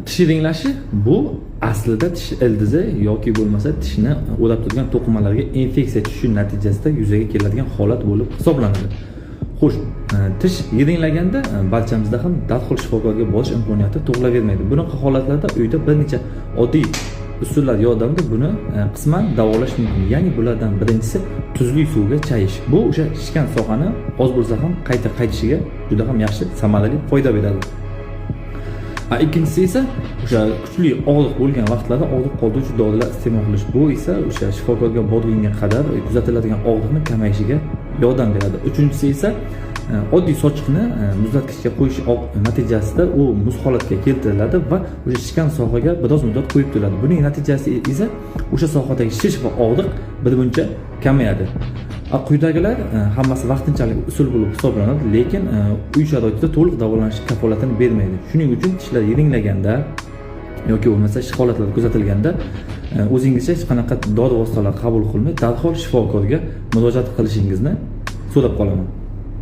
Tish iringlashi bu aslida tish ildizi yoki bo'lmasa tishni o'rab turgan to'qimalarga infeksiya tushishi natijasida yuzaga keladigan holat bo'lib hisoblanadi. Xo'sh, tish yiringlaganda barchamizda ham darhol shifokorga borish imkoniyati tug'ilavermaydi. Bunaqa holatlarda uyda bir necha oddiy usullar yordamida buni qisman davolash mumkin. Ya'ni bulardan birinchisi tuzli suvga chayish. Bu o'sha shishgan sohani oz bo'lsa ham qayta qaytishiga juda ham yaxshi samarali foyda beradi. Ikkinchisi esa o'sha kuchli og'riq bo'lgan vaqtlarda og'riq qoldiruvchi dorilar iste'mol qilish. Bu esa o'sha shifokorga borgunga qadar kuzatiladigan og'riqni kamayishiga yordam beradi. Uchinchisi esa oddiy sochiqni muzlatgichga qo'yish natijasida u muz holatga keltiriladi va o'sha shishgan sohaga biroz muddat qo'yib turiladi. Buning natijasi esa o'sha sohadagi shish va og'riq birmuncha kamayadi. Quyidagilar hammasi vaqtinchalik usul bo'lib hisoblanadi, lekin uy sharoitida to'liq davolanish kafolatini bermaydi. Shuning uchun tishlar yiringlaganda yoki bo'lmasa shish holatlar kuzatilganda o'zingizcha hech qanaqa dori vositalar qabul qilmay, darhol shifokorga murojaat qilishingizni so'rab qolaman.